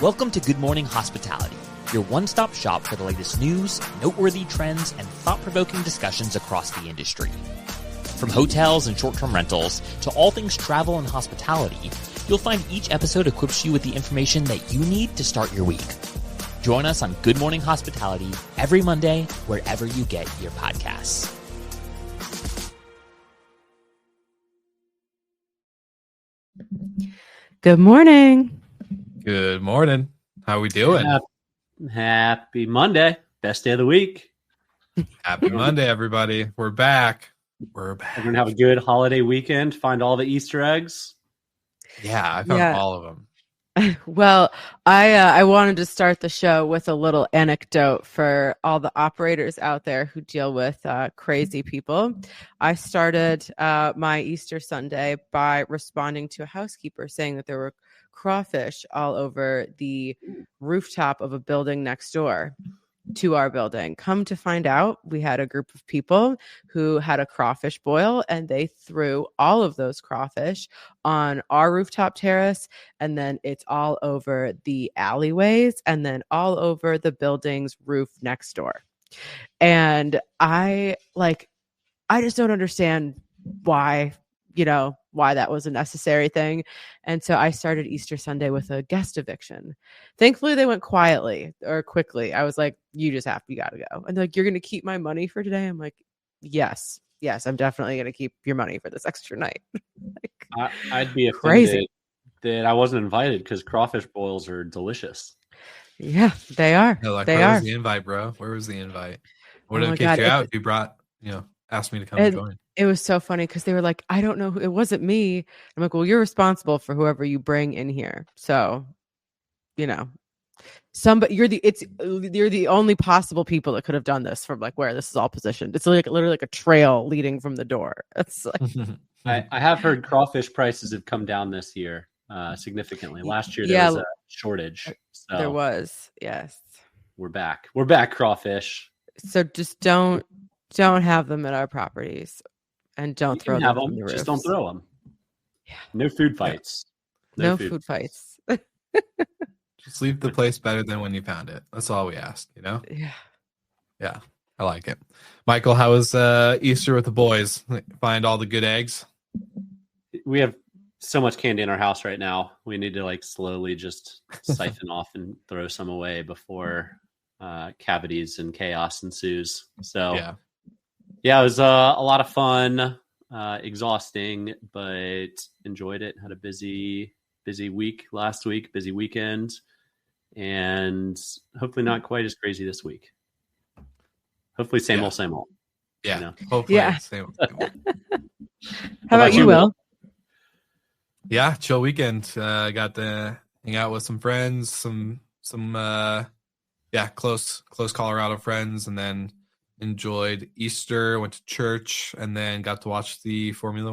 Welcome to Good Morning Hospitality, your one-stop shop for the latest news, noteworthy trends, and thought-provoking discussions across the industry. From hotels and short-term rentals to all things travel and hospitality, you'll find each episode equips you with the information that you need to start your week. Join us on Good Morning Hospitality every Monday, wherever you get your podcasts. Good morning. Good morning. How we doing? Happy Monday. Best day of the week. Happy Monday, everybody. We're back. We're going to have a good holiday weekend. Find all the Easter eggs. Yeah, I found all of them. Well, I wanted to start the show with a little anecdote for all the operators out there who deal with crazy people. I started my Easter Sunday by responding to a housekeeper saying that there were crawfish all over the rooftop of a building next door to our building. Come to find out, we had a group of people who had a crawfish boil, and they threw all of those crawfish on our rooftop terrace, and then it's all over the alleyways, and then all over the building's roof next door. And I just don't understand why that was a necessary thing. And so I started Easter Sunday with a guest eviction. Thankfully, they went quickly. I was like, you gotta go. And they're like, you're going to keep my money for today? I'm like, yes, I'm definitely going to keep your money for this extra night. I'd be crazy that I wasn't invited because crawfish boils are delicious. Yeah, they are. Where was the invite, bro? Where was the invite? Would have kicked you out if you brought, asked me to come and join. It was so funny because they were like, I don't know it wasn't me. I'm like, well, you're responsible for whoever you bring in here. So, you're the only possible people that could have done this from like where this is all positioned. It's literally like a trail leading from the door. It's like I have heard crawfish prices have come down this year significantly. Last year there was a shortage. So there was, yes. We're back. We're back, crawfish. So just don't have them at our properties. And don't throw them from the roofs. Just don't throw them. Yeah. No food fights. No food fights. Just leave the place better than when you found it. That's all we asked, Yeah. Yeah, I like it. Michael, how was Easter with the boys? Find all the good eggs? We have so much candy in our house right now. We need to slowly just siphon off and throw some away before cavities and chaos ensues. So yeah, it was a lot of fun, exhausting, but enjoyed it. Had a busy week last week, busy weekend, and hopefully not quite as crazy this week. Hopefully same old. Yeah, hopefully same old. How about you, Will? Yeah, chill weekend. Got to hang out with some friends, some close Colorado friends, and then enjoyed Easter, went to church, and then got to watch the Formula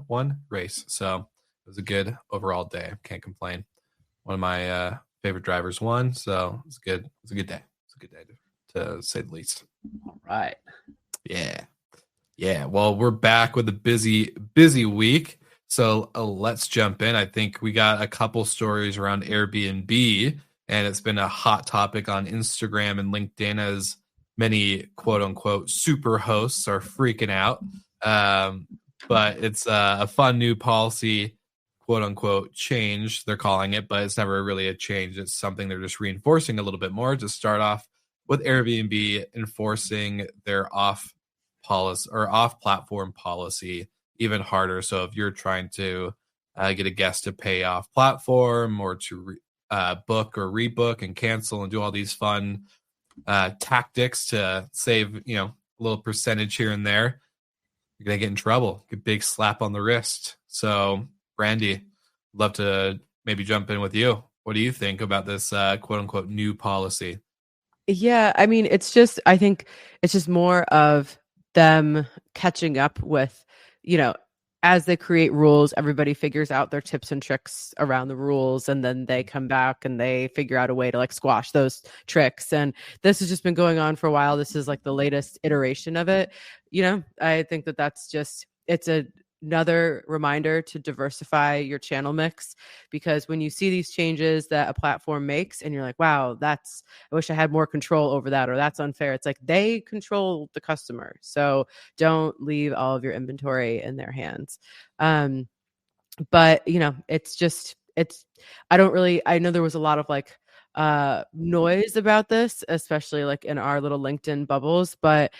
One race. So it was a good overall day. Can't complain. One of my favorite drivers won, so it's good. It's a good day. It's a good day to say the least. All right. Yeah. Well, we're back with a busy week. So let's jump in. I think we got a couple stories around Airbnb, and it's been a hot topic on Instagram and LinkedIn as many quote unquote super hosts are freaking out. But it's a fun new policy, quote unquote change, they're calling it, but it's never really a change. It's something they're just reinforcing a little bit more to start off with Airbnb enforcing their off platform policy even harder. So if you're trying to get a guest to pay off platform or to book or rebook and cancel and do all these fun tactics to save, a little percentage here and there, you're going to get in trouble. Get a big slap on the wrist. So, Brandy, love to maybe jump in with you. What do you think about this quote unquote new policy? Yeah, I mean, I think it's just more of them catching up with, as they create rules, everybody figures out their tips and tricks around the rules, and then they come back and they figure out a way to squash those tricks. And this has just been going on for a while. This is the latest iteration of it. I think that's just, it's a another reminder to diversify your channel mix, because when you see these changes that a platform makes and you're like, wow, I wish I had more control over that, or that's unfair. It's like they control the customer. So don't leave all of your inventory in their hands. But I know there was a lot of like noise about this, especially like in our little LinkedIn bubbles, but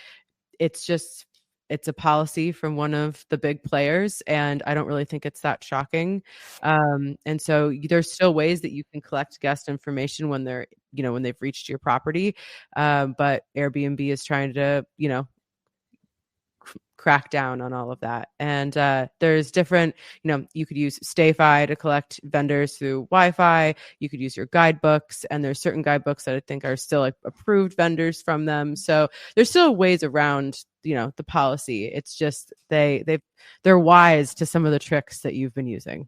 it's a policy from one of the big players, and I don't really think it's that shocking. And so there's still ways that you can collect guest information when they've reached your property. But Airbnb is trying to, crack down on all of that. And there's different, you could use StayFi to collect vendors through Wi-Fi. You could use your guidebooks, and there's certain guidebooks that I think are still like approved vendors from them. So there's still ways around, the policy. It's just they're wise to some of the tricks that you've been using.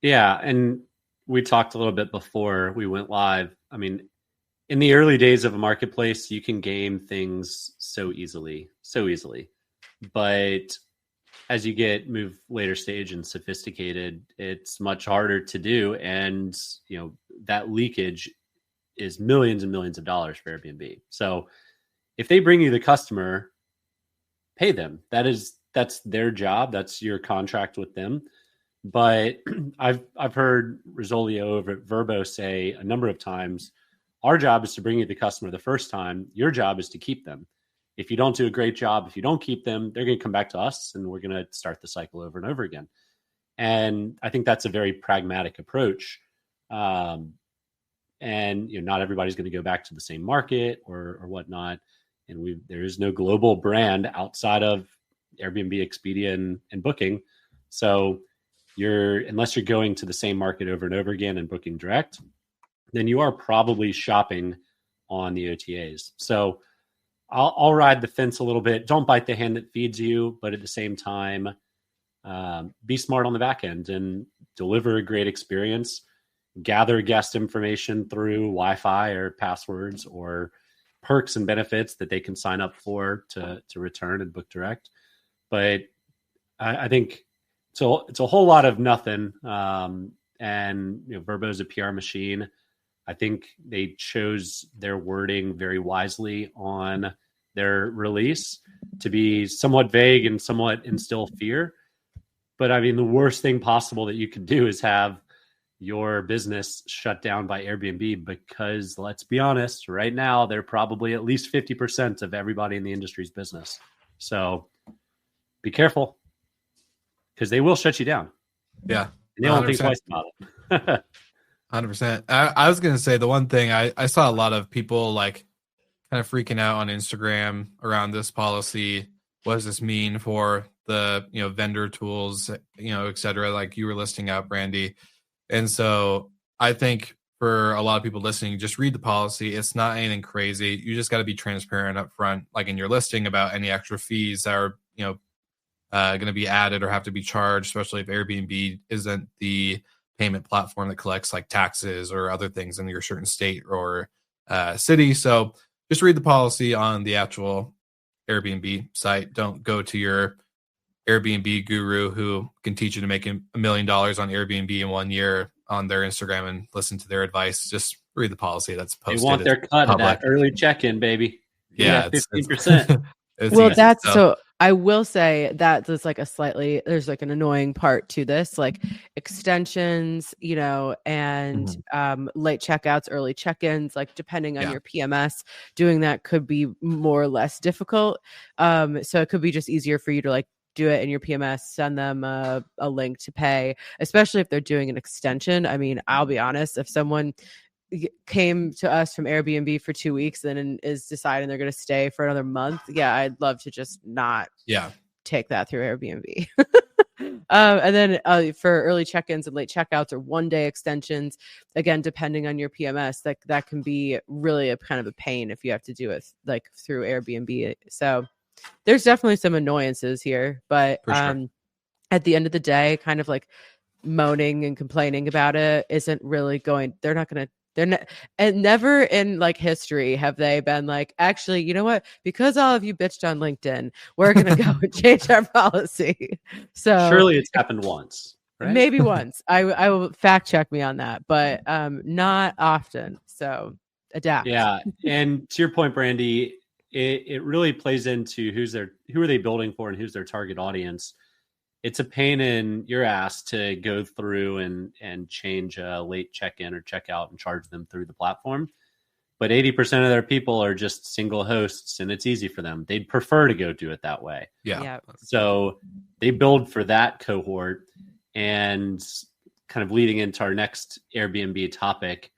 Yeah, and we talked a little bit before we went live. I mean, in the early days of a marketplace, you can game things so easily. But as you move later stage and sophisticated, it's much harder to do. And, that leakage is millions and millions of dollars for Airbnb. So if they bring you the customer, pay them. That's their job. That's your contract with them. But I've heard Rizzolio over at Vrbo say a number of times, our job is to bring you the customer the first time. Your job is to keep them. If you don't do a great job, if you don't keep them, they're going to come back to us, and we're going to start the cycle over and over again. And I think that's a very pragmatic approach. And not everybody's going to go back to the same market or whatnot. And there is no global brand outside of Airbnb, Expedia, and Booking. So unless you're going to the same market over and over again and booking direct, then you are probably shopping on the OTAs. So I'll ride the fence a little bit. Don't bite the hand that feeds you, but at the same time, be smart on the back end and deliver a great experience. Gather guest information through Wi-Fi or passwords or perks and benefits that they can sign up for to return and book direct. But I think it's a whole lot of nothing. And Vrbo is a PR machine. I think they chose their wording very wisely on their release to be somewhat vague and somewhat instill fear. But I mean, the worst thing possible that you could do is have your business shut down by Airbnb, because let's be honest, right now, they're probably at least 50% of everybody in the industry's business. So be careful, because they will shut you down. Yeah. And they won't think twice about it. 100%. I was going to say the one thing I saw a lot of people like kind of freaking out on Instagram around this policy. What does this mean for the, vendor tools, et cetera, like you were listing out, Brandy. And so I think for a lot of people listening, just read the policy. It's not anything crazy. You just got to be transparent up front, like in your listing, about any extra fees that are, going to be added or have to be charged, especially if Airbnb isn't the payment platform that collects like taxes or other things in your certain state or city. So just read the policy on the actual Airbnb site. Don't go to your Airbnb guru who can teach you to make $1 million on Airbnb in 1 year on their Instagram and listen to their advice. Just read the policy that's posted. They want their cut of that early check-in, baby. Yeah, 15%. Well, that's so I will say that there's like there's like an annoying part to this, like extensions, and late checkouts, early check-ins, like depending on your PMS, doing that could be more or less difficult. So it could be just easier for you to like do it in your PMS, send them a link to pay, especially if they're doing an extension. I mean, I'll be honest, if someone came to us from Airbnb for 2 weeks and is deciding they're going to stay for another month, I'd love to just not take that through Airbnb. And then for early check-ins and late checkouts or 1 day extensions, again, depending on your PMS, that can be really a kind of a pain if you have to do it like through Airbnb. So there's definitely some annoyances here, but at the end of the day, kind of like moaning and complaining about it isn't really they're not going to And never in like history have they been like, actually, you know what? Because all of you bitched on LinkedIn, we're gonna go and change our policy. So surely it's happened once, right? maybe once. I will fact check me on that, but not often. So adapt. Yeah, and to your point, Brandy, it really plays into who are they building for and who's their target audience. It's a pain in your ass to go through and change a late check-in or check-out and charge them through the platform. But 80% of their people are just single hosts and it's easy for them. They'd prefer to go do it that way. Yeah. So they build for that cohort. And kind of leading into our next Airbnb topic,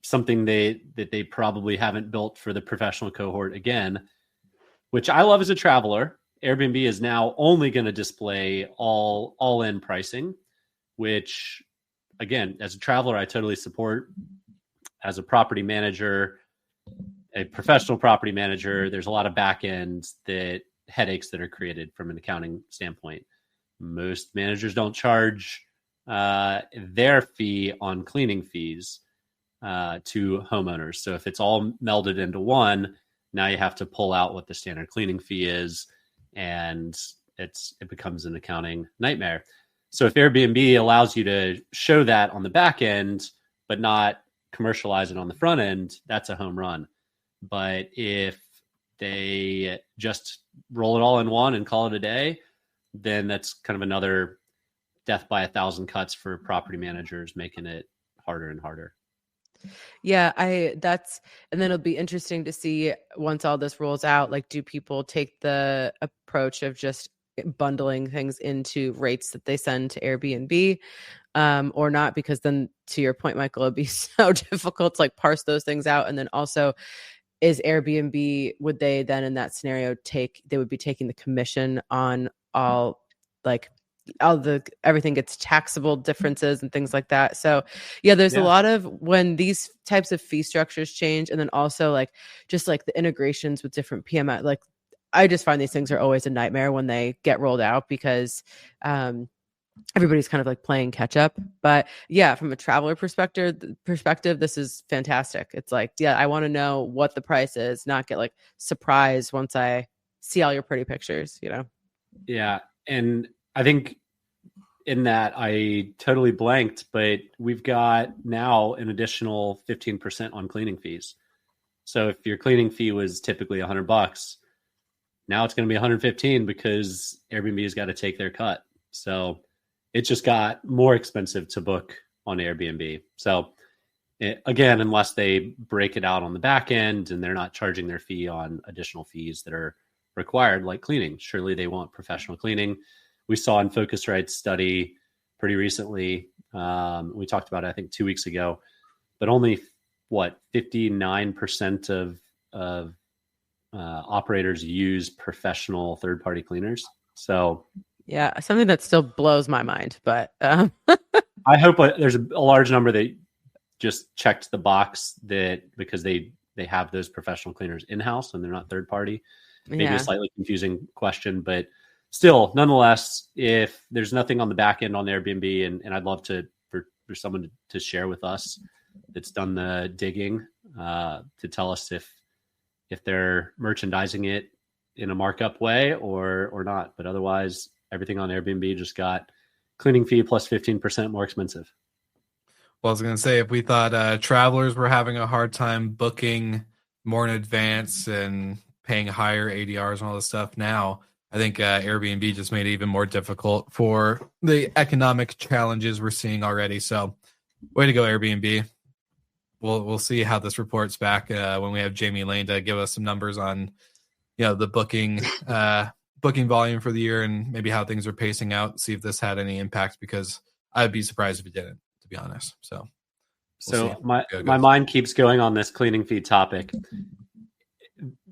something that they probably haven't built for the professional cohort again, which I love as a traveler. Airbnb is now only going to display all in pricing, which again, as a traveler, I totally support. As a property manager, a professional property manager, there's a lot of back end headaches that are created from an accounting standpoint. Most managers don't charge their fee on cleaning fees to homeowners. So if it's all melded into one, now you have to pull out what the standard cleaning fee is, and it becomes an accounting nightmare. So if Airbnb allows you to show that on the back end, but not commercialize it on the front end, that's a home run. But if they just roll it all in one and call it a day, then that's kind of another death by 1,000 cuts for property managers, making it harder and harder. Yeah, and then it'll be interesting to see once all this rolls out, like, do people take the approach of just bundling things into rates that they send to Airbnb or not? Because then, to your point, Michael, it'd be so difficult to like parse those things out. And then also, is Airbnb, would they then in that scenario they would be taking the commission on all everything gets taxable differences and things like that. So yeah, there's a lot of, when these types of fee structures change, and then also like just like the integrations with different PMS, like I just find these things are always a nightmare when they get rolled out, because everybody's kind of like playing catch up. But yeah, from a traveler perspective, this is fantastic. It's like, yeah, I want to know what the price is, not get like surprised once I see all your pretty pictures, you know? Yeah. And I think in that I totally blanked, but we've got now an additional 15% on cleaning fees. So if your cleaning fee was typically $100, now it's going to be 115 because Airbnb has got to take their cut. So it just got more expensive to book on Airbnb. So again, unless they break it out on the back end and they're not charging their fee on additional fees that are required, like cleaning, surely they want professional cleaning. We saw in Focusrite's study pretty recently, we talked about it, I think 2 weeks ago, but only 59% of operators use professional third-party cleaners. So yeah, something that still blows my mind, but I hope there's a large number that just checked the box that because they have those professional cleaners in-house and they're not third-party. Maybe a slightly confusing question, but still, nonetheless, if there's nothing on the back end on Airbnb, and I'd love for someone to share with us that's done the digging to tell us if they're merchandising it in a markup way or not. But otherwise, everything on Airbnb just got cleaning fee plus 15% more expensive. Well, I was going to say, if we thought travelers were having a hard time booking more in advance and paying higher ADRs and all this stuff, now I think Airbnb just made it even more difficult for the economic challenges we're seeing already. So way to go, Airbnb. We'll see how this reports back when we have Jamie Lane to give us some numbers on, the booking volume for the year and maybe how things are pacing out. See if this had any impact, because I'd be surprised if it didn't, to be honest. So my mind keeps going on this cleaning fee topic.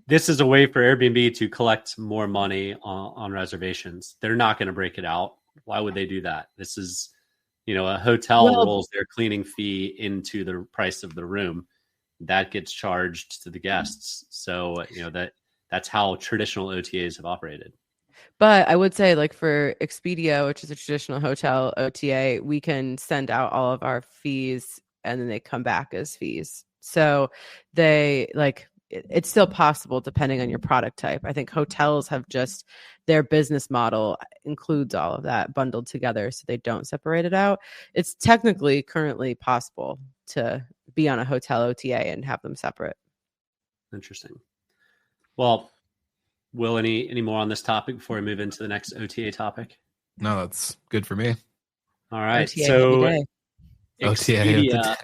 This is a way for Airbnb to collect more money on reservations. They're not going to break it out. Why would they do that? This is, a hotel rolls their cleaning fee into the price of the room. That gets charged to the guests. So, that's how traditional OTAs have operated. But I would say, like, for Expedia, which is a traditional hotel OTA, we can send out all of our fees and then they come back as fees. So they like it's still possible depending on your product type. I think hotels have just their business model includes all of that bundled together, so they don't separate it out. It's technically currently possible to be on a hotel OTA and have them separate. Interesting. Well, Will, any more on this topic before we move into the next OTA topic? No, that's good for me. All right. OTA So every day. OTA.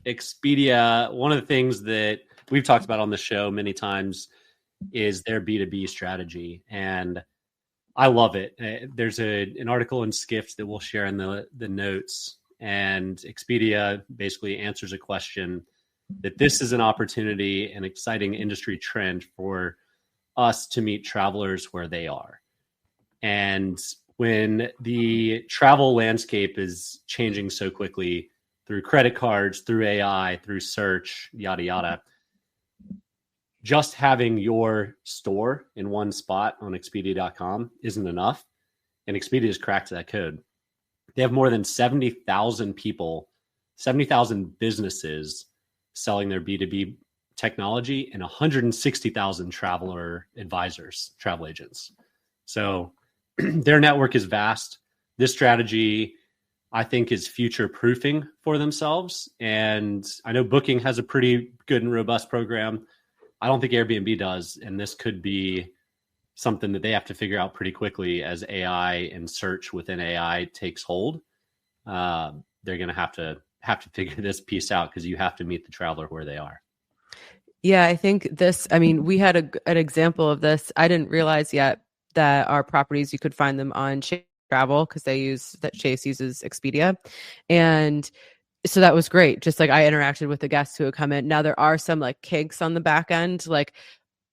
Expedia, one of the things that we've talked about on the show many times is their B2B strategy. And I love it. There's an article in Skift that we'll share in the notes. And Expedia basically answers a question that this is an opportunity, an exciting industry trend for us to meet travelers where they are. And when the travel landscape is changing so quickly through credit cards, through AI, through search, yada, yada, just having your store in one spot on Expedia.com isn't enough. And Expedia has cracked that code. They have more than 70,000 people, 70,000 businesses selling their B2B technology and 160,000 traveler advisors, travel agents. So their network is vast. This strategy, I think, is future proofing for themselves. And I know Booking has a pretty good and robust program. I don't think Airbnb does. And this could be something that they have to figure out pretty quickly as AI and search within AI takes hold. They're going to have to figure this piece out because you have to meet the traveler where they are. Yeah, I think this, I mean, we had an example of this. I didn't realize yet that our properties, you could find them on Chase Travel because Chase uses Expedia. And so that was great. Just like I interacted with the guests who would come in. Now there are some like kinks on the back end, like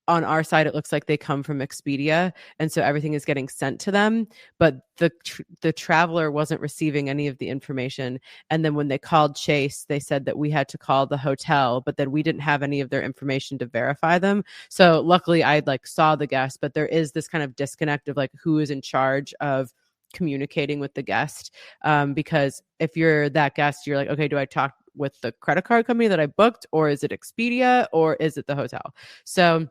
on our side, it looks like they come from Expedia, and so everything is getting sent to them. But the traveler wasn't receiving any of the information. And then when they called Chase, they said that we had to call the hotel, but then we didn't have any of their information to verify them. So luckily, I like saw the guest, but there is this kind of disconnect of like who is in charge of communicating with the guest. Because if you're that guest, you're like, okay, do I talk with the credit card company that I booked, or is it Expedia, or is it the hotel? So.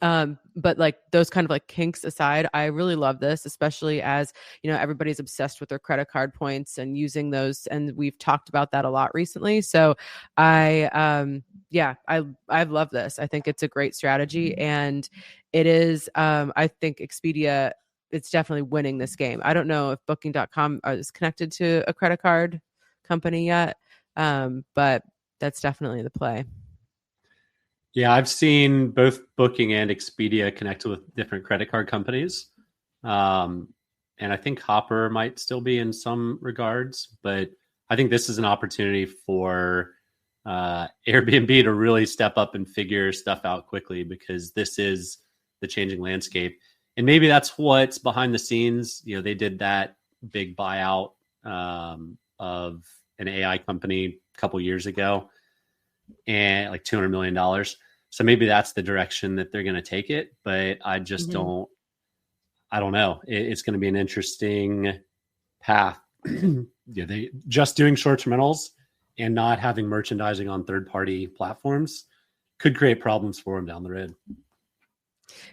But like those kind of like kinks aside, I really love this, especially as, you know, everybody's obsessed with their credit card points and using those. And we've talked about that a lot recently. So I love this. I think it's a great strategy, and it is, I think Expedia, it's definitely winning this game. I don't know if booking.com is connected to a credit card company yet. But that's definitely the play. Yeah, I've seen both Booking and Expedia connect with different credit card companies. And I think Hopper might still be in some regards, but I think this is an opportunity for Airbnb to really step up and figure stuff out quickly, because this is the changing landscape. And maybe that's what's behind the scenes. You know, they did that big buyout of an AI company a couple years ago, and like $200 million. So maybe that's the direction that they're going to take it. But I just don't know. It's going to be an interesting path. Yeah, they just doing short-term rentals and not having merchandising on third-party platforms could create problems for them down the road.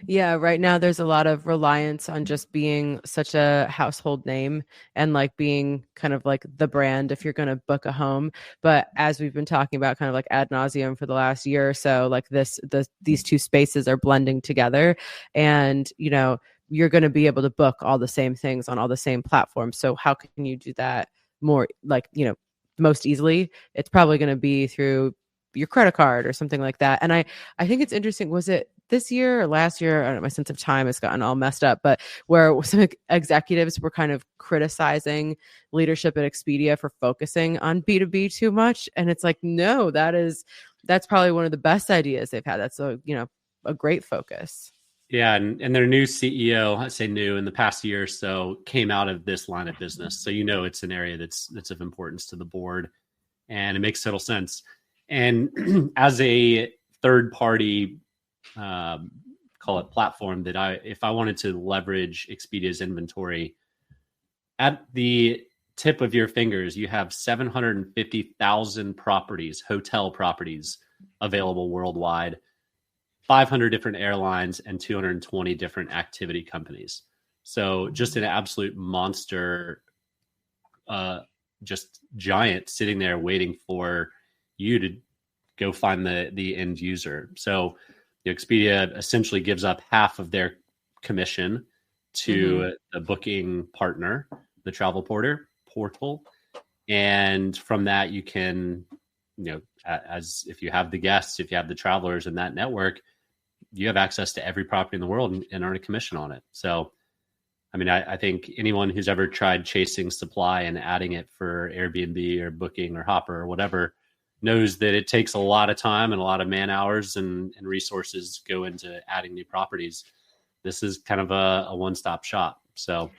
Yeah, right now there's a lot of reliance on just being such a household name and like being kind of like the brand if you're going to book a home. But as we've been talking about kind of like ad nauseum for the last year or so, like these two spaces are blending together, and, you know, you're going to be able to book all the same things on all the same platforms. So how can you do that more, like, you know, most easily? It's probably going to be through your credit card or something like that. And I think it's interesting. Was it this year or last year? I don't know, my sense of time has gotten all messed up, but where some executives were kind of criticizing leadership at Expedia for focusing on B2B too much. And it's like, no, that's probably one of the best ideas they've had. That's a great focus. Yeah, and their new CEO, I say new, in the past year or so, came out of this line of business. So, you know, it's an area that's of importance to the board, and it makes total sense. And as a third party, call it platform, if I wanted to leverage Expedia's inventory at the tip of your fingers, you have 750,000 properties, hotel properties available worldwide, 500 different airlines, and 220 different activity companies. So just an absolute monster, just giant sitting there waiting for you to go find the end user. So Expedia essentially gives up half of their commission to the booking partner, the travel portal. And from that, you can, as if you have the guests, if you have the travelers in that network, you have access to every property in the world and earn a commission on it. So, I mean, I think anyone who's ever tried chasing supply and adding it for Airbnb or Booking or Hopper or whatever knows that it takes a lot of time and a lot of man hours and resources go into adding new properties. This is kind of a one-stop shop. So,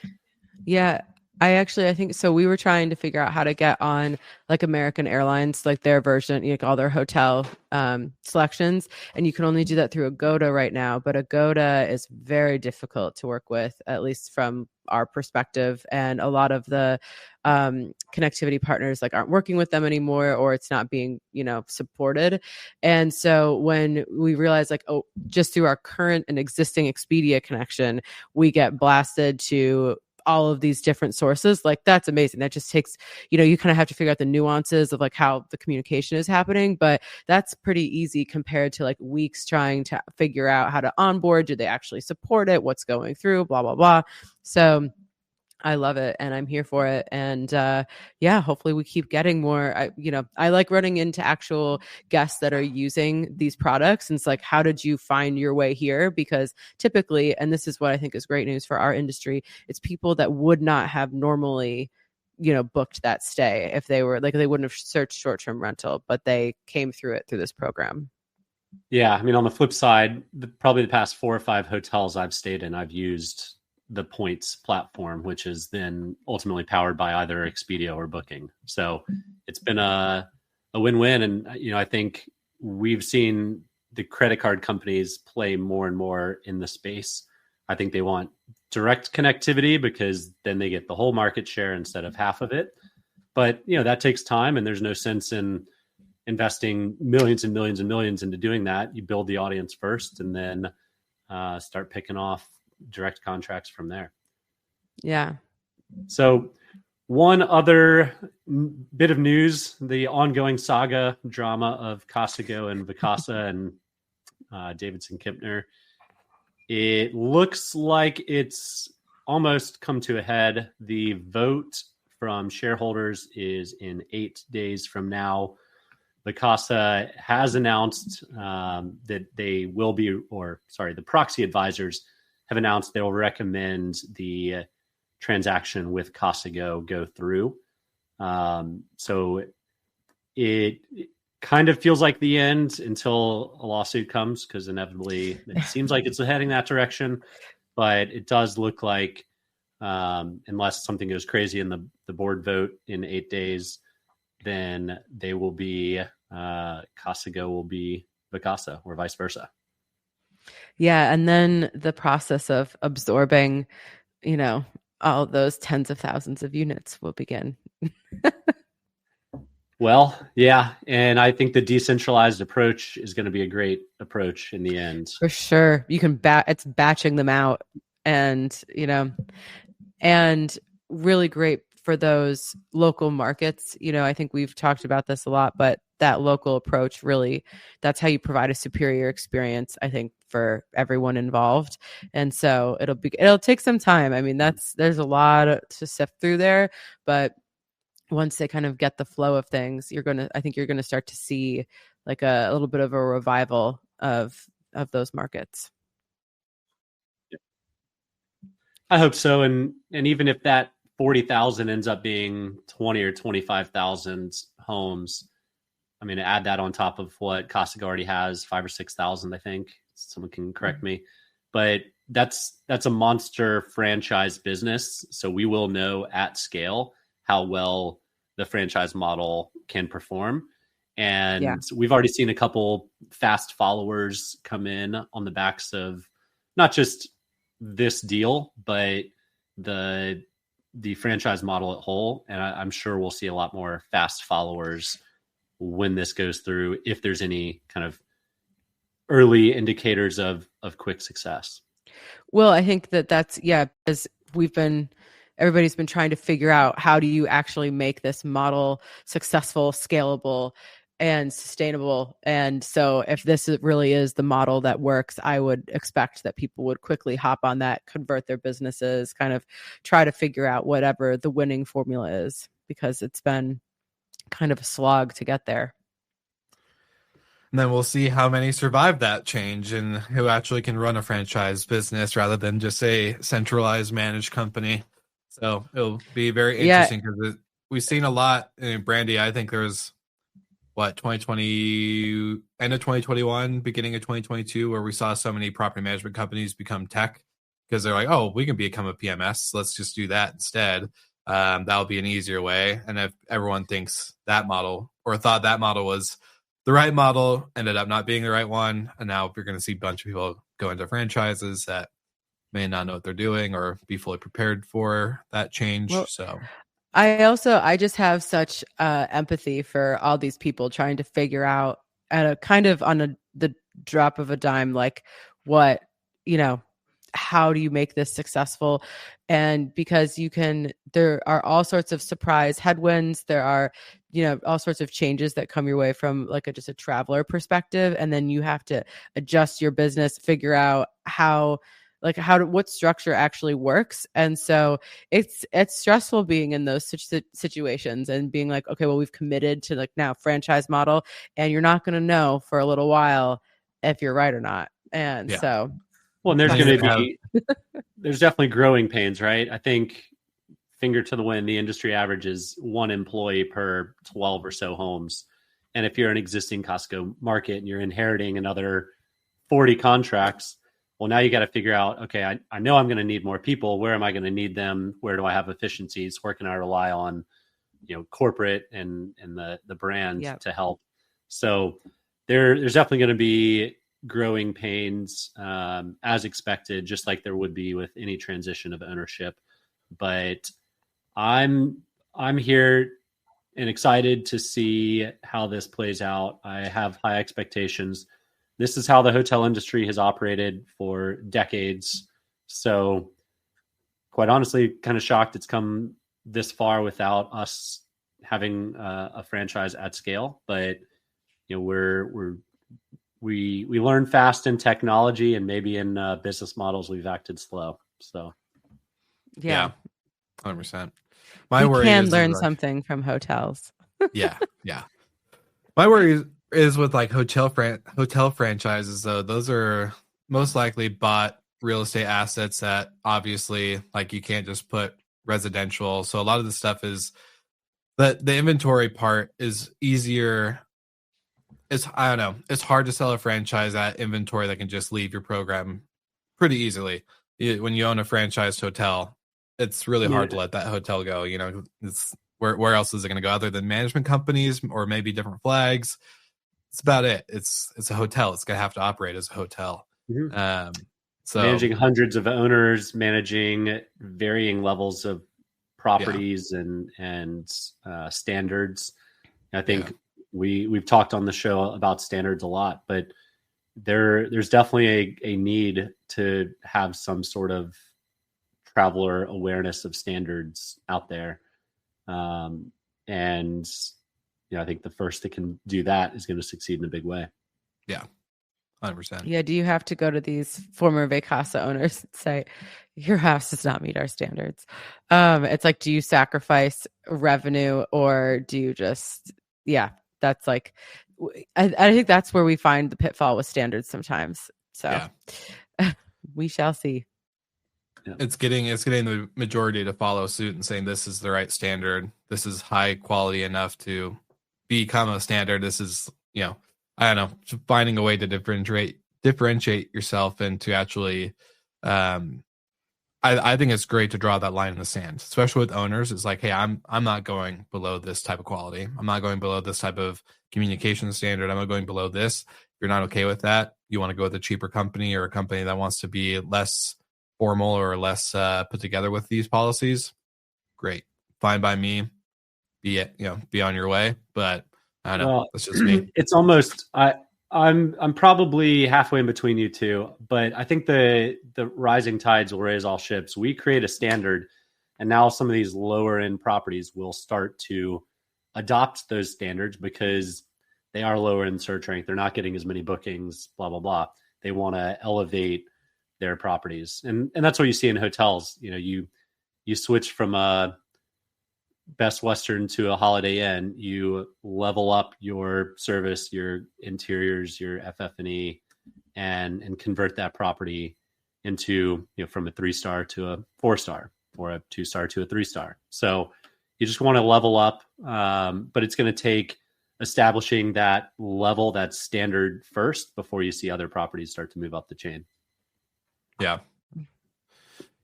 yeah. I think so. We were trying to figure out how to get on like American Airlines, like their version, like all their hotel selections. And you can only do that through Agoda right now. But Agoda is very difficult to work with, at least from our perspective. And a lot of the connectivity partners like aren't working with them anymore, or it's not being, supported. And so when we realized like, oh, just through our current and existing Expedia connection, we get blasted to all of these different sources. Like that's amazing. That just takes, you kind of have to figure out the nuances of like how the communication is happening, but that's pretty easy compared to like weeks trying to figure out how to onboard. Do they actually support it? What's going through, blah, blah, blah. So I love it and I'm here for it. And hopefully we keep getting more. I like running into actual guests that are using these products. And it's like, how did you find your way here? Because typically, and this is what I think is great news for our industry, it's people that would not have normally, booked that stay if they were like, they wouldn't have searched short-term rental, but they came through it through this program. Yeah. I mean, on the flip side, probably the past 4 or 5 hotels I've stayed in, I've used the points platform, which is then ultimately powered by either Expedia or Booking. So it's been a win-win. And, I think we've seen the credit card companies play more and more in the space. I think they want direct connectivity because then they get the whole market share instead of half of it. But, that takes time and there's no sense in investing millions and millions and millions into doing that. You build the audience first and then start picking off direct contracts from there. Yeah. So one other bit of news, the ongoing saga drama of Costco and Vacasa and Davidson Kempner. It looks like it's almost come to a head. The vote from shareholders is in 8 days from now. Vacasa has announced that they will be, the proxy advisors have announced they will recommend the transaction with Costco go through. So it kind of feels like the end until a lawsuit comes, because inevitably it seems like it's heading that direction. But it does look like, unless something goes crazy in the board vote in 8 days, then they will be, Costco will be Vacasa or vice versa. Yeah. And then the process of absorbing, all those tens of thousands of units will begin. Well, yeah. And I think the decentralized approach is going to be a great approach in the end. For sure. You can it's batching them out and, and really great for those local markets. I think we've talked about this a lot, but that local approach really, that's how you provide a superior experience, I think, for everyone involved. And so it'll take some time. I mean, there's a lot to sift through there, but once they kind of get the flow of things, I think you're going to start to see like a little bit of a revival of those markets. I hope so. And even if that 40,000 ends up being 20 or 25,000 homes, I mean, add that on top of what Costco already has, 5,000 or 6,000, I think. Someone can correct me, but that's a monster franchise business. So we will know at scale how well the franchise model can perform. And we've already seen a couple fast followers come in on the backs of not just this deal, but the the franchise model at whole. And I'm sure we'll see a lot more fast followers when this goes through, if there's any kind of early indicators of quick success. Well, I think that's, because everybody's been trying to figure out how do you actually make this model successful, scalable, and sustainable. And so if this really is the model that works, I would expect that people would quickly hop on that, convert their businesses, kind of try to figure out whatever the winning formula is, because it's been kind of a slog to get there. And then we'll see how many survive that change and who actually can run a franchise business rather than just a centralized managed company. So it'll be very interesting because we've seen a lot in Brandy. I think there was 2020, end of 2021, beginning of 2022, where we saw so many property management companies become tech because they're like, oh, we can become a PMS. Let's just do that instead. That'll be an easier way. And if everyone thinks that model or thought that model was the right model, ended up not being the right one. And now you're going to see a bunch of people go into franchises that may not know what they're doing or be fully prepared for that change. Well, so I just have such empathy for all these people trying to figure out at a kind of on the drop of a dime, like what, how do you make this successful? And because there are all sorts of surprise headwinds. There are, all sorts of changes that come your way from like just a traveler perspective. And then you have to adjust your business, figure out what structure actually works. And so it's stressful being in those situations and being like, okay, well, we've committed to like now franchise model, and you're not going to know for a little while if you're right or not. And so, well, and there's going to be, there's definitely growing pains, right? I think finger to the wind, the industry average is 1 employee per 12 or so homes. And if you're an existing Costco market and you're inheriting another 40 contracts, well, now you got to figure out, okay, I know I'm going to need more people. Where am I going to need them? Where do I have efficiencies? Where can I rely on, corporate and the brand to help? So there's definitely going to be growing pains as expected, just like there would be with any transition of ownership. But I'm here and excited to see how this plays out. I have high expectations. This is how the hotel industry has operated for decades. So quite honestly, kind of shocked it's come this far without us having a franchise at scale. But we learn fast in technology, and maybe in business models we've acted slow. So yeah, 100%. We can learn something from hotels. yeah. My worry is with like hotel franchises, though. Those are most likely bought real estate assets that obviously like you can't just put residential. So a lot of the stuff is that the inventory part is easier. I don't know. It's hard to sell a franchise at inventory that can just leave your program pretty easily. When you own a franchised hotel, it's really hard to let that hotel go. It's where else is it going to go other than management companies or maybe different flags? It's about it. It's a hotel. It's going to have to operate as a hotel. Mm-hmm. So managing hundreds of owners, managing varying levels of properties and standards. I think we've talked on the show about standards a lot, but there's definitely a need to have some sort of traveler awareness of standards out there. And I think the first that can do that is going to succeed in a big way. Yeah, 100%. Yeah. Do you have to go to these former Vacasa owners and say, your house does not meet our standards? It's like, do you sacrifice revenue or do you just, that's like, I think that's where we find the pitfall with standards sometimes. So we shall see. It's getting the majority to follow suit and saying this is the right standard. This is high quality enough to become a standard. This is, I don't know, finding a way to differentiate yourself and to actually, I think it's great to draw that line in the sand, especially with owners. It's like, hey, I'm not going below this type of quality. I'm not going below this type of communication standard. I'm not going below this. If you're not okay with that, you want to go with a cheaper company or a company that wants to be less formal or less put together with these policies, great, fine by me. Be on your way. But I don't know. Well, That's just me. It's almost I'm probably halfway in between you two, but I think the rising tides will raise all ships. We create a standard, and now some of these lower end properties will start to adopt those standards because they are lower in search rank. They're not getting as many bookings, blah, blah, blah. They want to elevate their properties. And that's what you see in hotels. You switch from a Best Western to a Holiday Inn, you level up your service, your interiors, your FF&E, and convert that property into, from a 3-star to a 4-star or a 2-star to a 3-star. So you just want to level up, but it's going to take establishing that level, that standard first before you see other properties start to move up the chain. Yeah.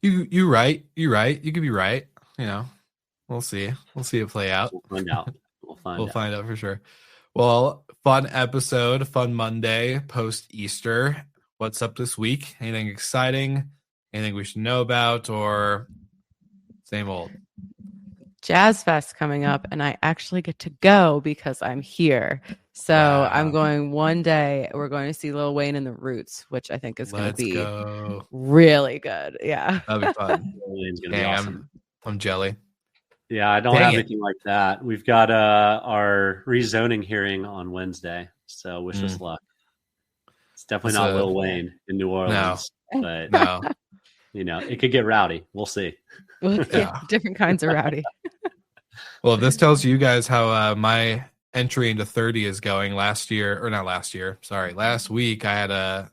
You right. You could be right. We'll see. We'll see it play out. We'll find out. We'll find out for sure. Well, fun episode, fun Monday post Easter. What's up this week? Anything exciting? Anything we should know about, or same old? Jazz Fest coming up, and I actually get to go because I'm here. So Wow. I'm going one day. We're going to see Lil Wayne and the Roots, which I think is going to be really good. Yeah, that'll be fun. Wayne's going to be awesome. I'm jelly. Yeah, I don't have anything like that. We've got our rezoning hearing on Wednesday, so wish us luck. It's definitely not Lil Wayne in New Orleans, but no. It could get rowdy. We'll see. Different kinds of rowdy. Well, if this tells you guys how my entry into 30 is going, last week I had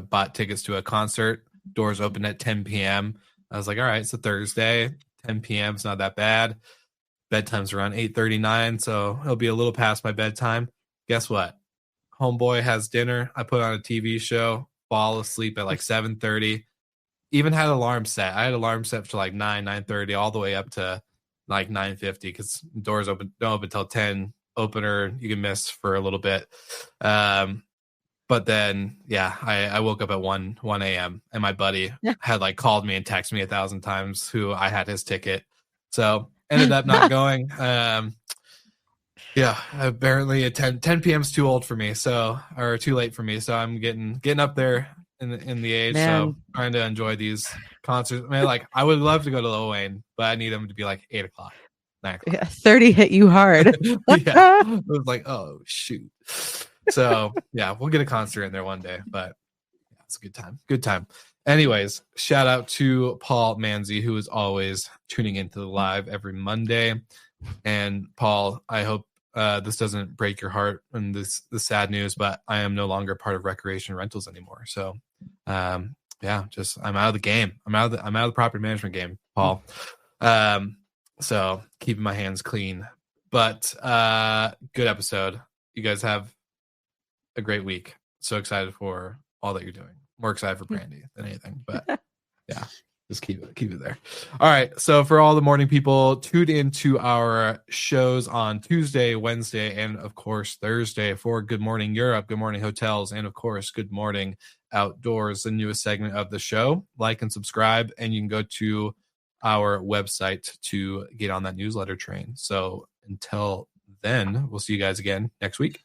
bought tickets to a concert. Doors open at 10 p.m. I was like, all right, it's a Thursday. 10 p.m. It's not that bad. Bedtime's around 8:39, so it'll be a little past my bedtime. Guess what? Homeboy has dinner. I put on a TV show, fall asleep at like 7:30. Even had alarm set. I had alarm set for like 9:30, all the way up to like 9:50 because doors don't open till 10. Opener you can miss for a little bit. But then, I woke up at 1 a.m. and my buddy had like called me and texted me 1,000 times who I had his ticket. So ended up not going. Apparently 10 p.m. is too old for me. Or too late for me. So I'm getting up there in the age. Man. So trying to enjoy these concerts. Man, like I would love to go to Lil Wayne, but I need him to be like 8 o'clock. 9 o'clock. Yeah, 30 hit you hard. It was like, oh shoot. So we'll get a concert in there one day, but it's a good time. Anyways, shout out to Paul Manzi, who is always tuning into the live every Monday. And Paul, I hope this doesn't break your heart and the sad news, but I am no longer part of Recreation Rentals anymore. So I'm out of the game. I'm out of the property management game, Paul. So keeping my hands clean. But good episode. You guys have a great week. So excited for all that you're doing. More excited for Brandy than anything, but just keep it there. All right. So for all the morning people, tune into our shows on Tuesday, Wednesday, and of course Thursday for Good Morning Europe, Good Morning Hotels, and of course Good Morning Outdoors, the newest segment of the show. Like and subscribe, and you can go to our website to get on that newsletter train. So until then, we'll see you guys again next week.